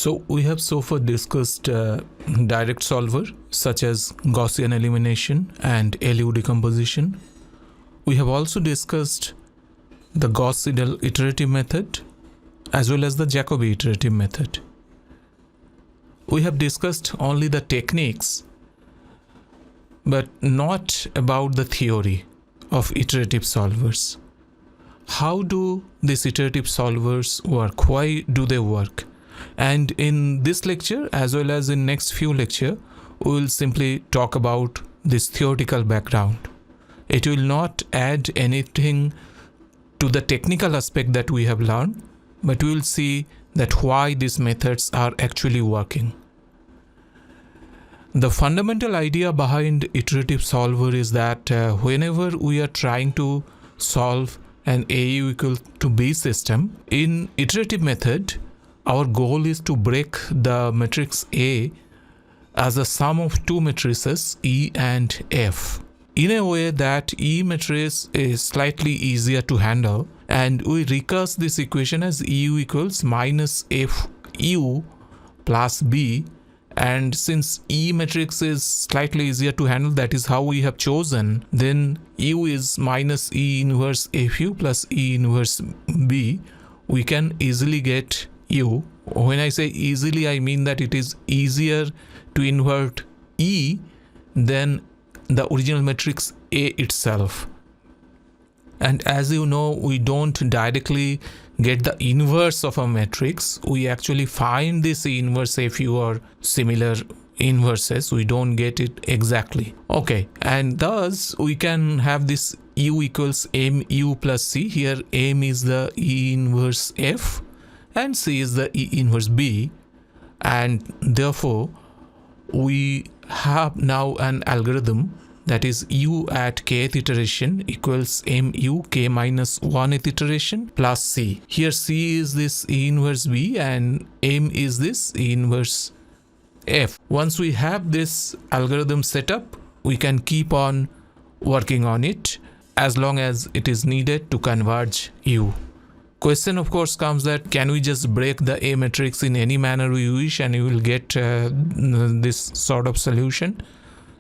So we have so far discussed direct solver such as Gaussian elimination and LU decomposition. We have also discussed the Gauss-Seidel iterative method as well as the Jacobi iterative method. We have discussed only the techniques but not about the theory of iterative solvers. How do these iterative solvers work? Why do they work? And in this lecture as well as in next few lectures, we will simply talk about this theoretical background. It will not add anything to the technical aspect that we have learned, but we will see that why these methods are actually working. The fundamental idea behind iterative solver is that whenever we are trying to solve an AU equal to B system, in iterative method, our goal is to break the matrix A as a sum of two matrices E and F in a way that E matrix is slightly easier to handle, and we recurse this equation as EU equals minus FU plus B. And since E matrix is slightly easier to handle, that is how we have chosen, then U is minus E inverse FU plus E inverse B. We can easily get U. When I say easily, I mean that it is easier to invert E than the original matrix A itself. And as you know, we don't directly get the inverse of a matrix. We actually find this inverse FU or similar inverses. We don't get it exactly. Okay, and thus we can have this U equals MU plus C. Here M is the E inverse F and C is the E inverse B, and therefore we have now an algorithm that is U at kth iteration equals MU k minus 1th iteration plus C. Here C is this E inverse B and M is this E inverse F. Once we have this algorithm set up, we can keep on working on it as long as it is needed to converge U. Question of course comes that can we just break the A matrix in any manner we wish and you will get this sort of solution?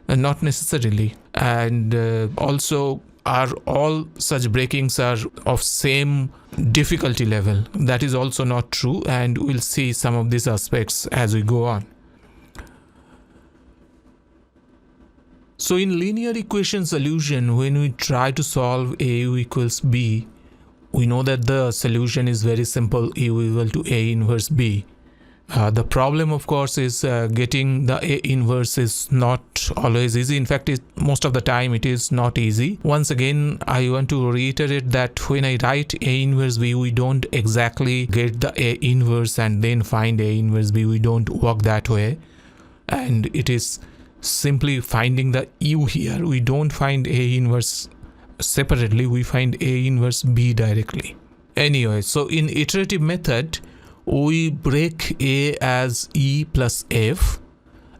Not necessarily. And also, are all such breakings are of same difficulty level? That is also not true, and we'll see some of these aspects as we go on. So in linear equation solution, when we try to solve AU equals B, we know that the solution is very simple, U equal to A inverse B. The problem of course is getting the A inverse is not always easy. In fact, most of the time it is not easy. Once again, I want to reiterate that when I write A inverse B, we don't exactly get the A inverse and then find A inverse B. We don't work that way. And it is simply finding the U here. We don't find A inverse separately. We find A inverse B directly. Anyway, so in iterative method, we break A as E plus F,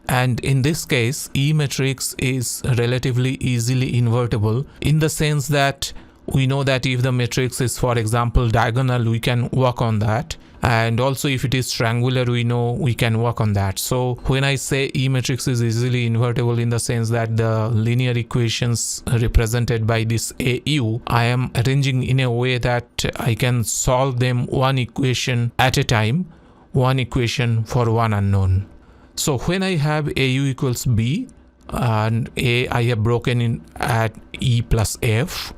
and in this case E matrix is relatively easily invertible in the sense that we know that if the matrix is, for example, diagonal, we can work on that, and also if it is triangular, we know we can work on that. So when I say E matrix is easily invertible in the sense that the linear equations represented by this AU, I am arranging in a way that I can solve them one equation at a time, one equation for one unknown. So when I have AU equals B and A I have broken in at E plus F,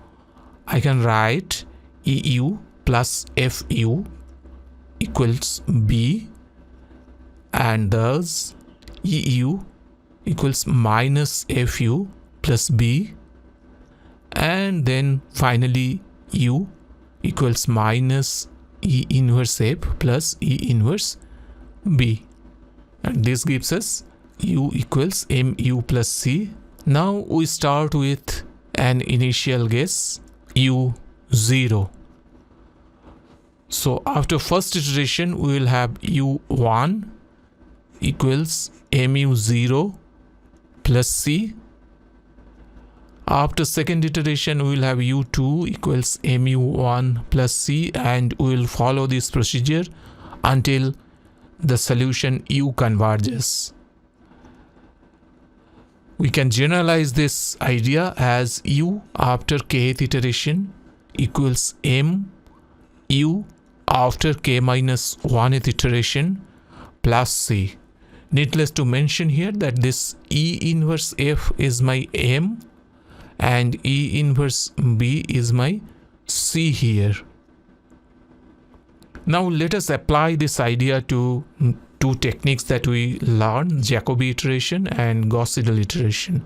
I can write EU plus FU equals B, and thus EU equals minus FU plus B, and then finally U equals minus E inverse F plus E inverse B, and this gives us U equals MU plus C. Now we start with an initial guess U0. So after first iteration, we will have U1 equals MU0 plus C. After second iteration, we will have U2 equals MU1 plus C, and we will follow this procedure until the solution U converges. We can generalize this idea as U after kth iteration equals M U after k minus 1th iteration plus C. Needless to mention here that this E inverse F is my M and E inverse B is my C here. Now let us apply this idea to two techniques that we learned, Jacobi iteration and Gauss-Seidel iteration.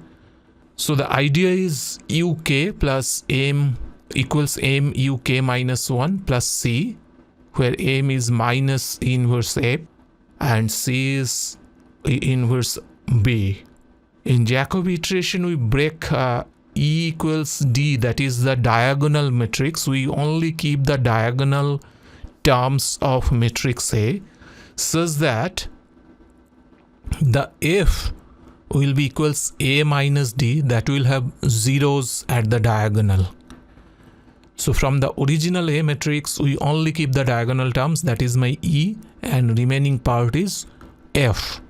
So the idea is UK plus M equals M UK minus 1 plus C, where M is minus E inverse F and C is E inverse B. In Jacobi iteration, we break E equals D, that is the diagonal matrix. We only keep the diagonal terms of matrix A, such that the F will be equals A minus D, that will have zeros at the diagonal. So from the original A matrix, we only keep the diagonal terms, that is my E, and remaining part is F.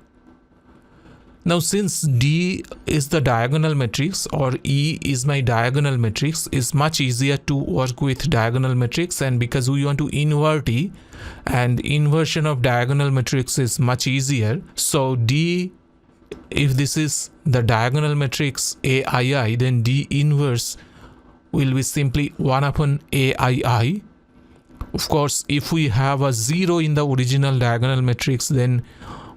Now since D is the diagonal matrix or E is my diagonal matrix, it's much easier to work with diagonal matrix, and because we want to invert E and inversion of diagonal matrix is much easier. So D, if this is the diagonal matrix AII, then D inverse will be simply 1 upon AII. Of course, if we have a 0 in the original diagonal matrix, then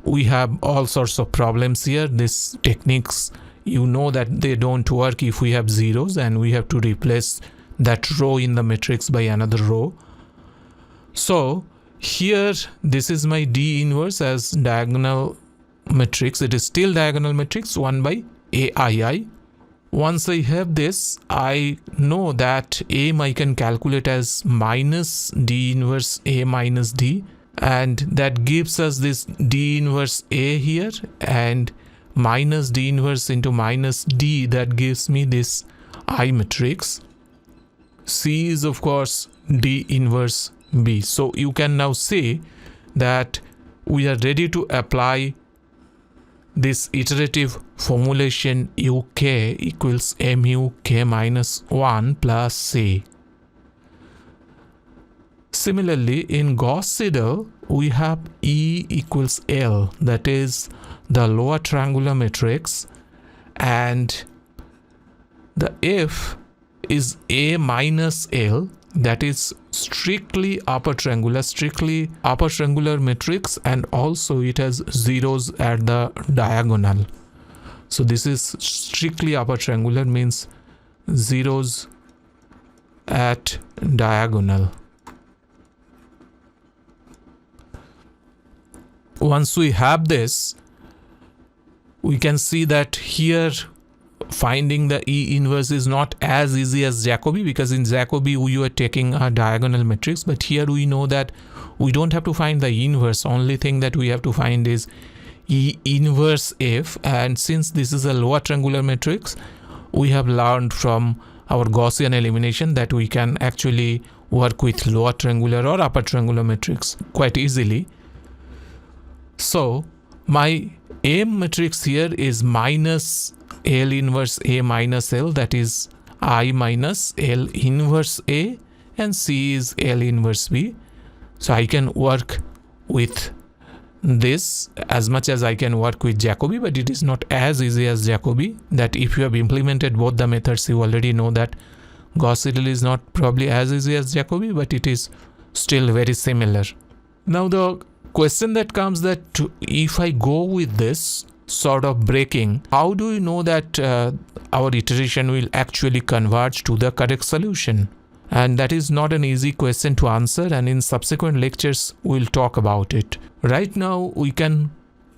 we have all sorts of problems here. These techniques, you know that they don't work if we have zeros, and we have to replace that row in the matrix by another row. So here this is my D inverse as diagonal matrix. It is still diagonal matrix 1 by AII. Once I have this, I know that M I can calculate as minus D inverse A minus D, and that gives us this D inverse A here, and minus D inverse into minus D, that gives me this I matrix. C is of course D inverse B. So you can now say that we are ready to apply this iterative formulation UK equals mu k minus 1 plus C. Similarly, in Gauss-Seidel, we have E equals L, that is the lower triangular matrix, and the F is A minus L, that is strictly upper triangular matrix, and also it has zeros at the diagonal. So this is strictly upper triangular, means zeros at diagonal. Once we have this, we can see that here finding the E inverse is not as easy as Jacobi, because in Jacobi we were taking a diagonal matrix, but here we know that we don't have to find the inverse. Only thing that we have to find is E inverse F, and since this is a lower triangular matrix, we have learned from our Gaussian elimination that we can actually work with lower triangular or upper triangular matrix quite easily. So my M matrix here is minus L inverse A minus L, that is I minus L inverse A, and C is L inverse B. So I can work with this as much as I can work with Jacobi, but it is not as easy as Jacobi. That if you have implemented both the methods, you already know that Gauss-Seidel is not probably as easy as Jacobi, but it is still very similar. Now the question that comes, that if I go with this sort of breaking, how do we know that our iteration will actually converge to the correct solution? And that is not an easy question to answer, and in subsequent lectures we'll talk about it. Right now we can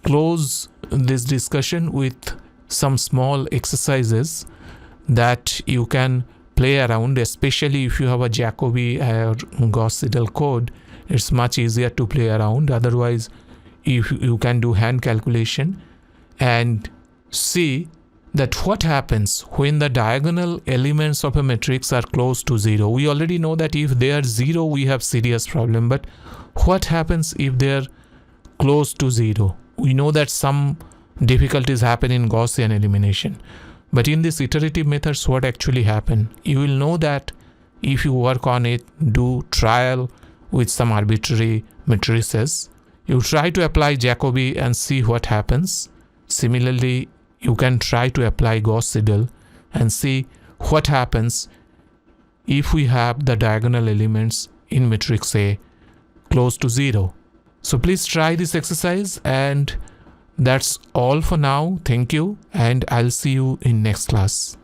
close this discussion with some small exercises that you can play around, especially if you have a Jacobi or Gauss-Seidel code. It's much easier to play around. Otherwise, if you can do hand calculation and see that what happens when the diagonal elements of a matrix are close to 0. We already know that if they are 0, we have serious problem. But what happens if they are close to 0. We know that some difficulties happen in Gaussian elimination. But in this iterative methods, what actually happen? You will know that if you work on it, do trial with some arbitrary matrices, you try to apply Jacobi and see what happens. Similarly, you can try to apply Gauss-Seidel and see what happens if we have the diagonal elements in matrix A close to 0. So please try this exercise, and that's all for now. Thank you, and I'll see you in next class.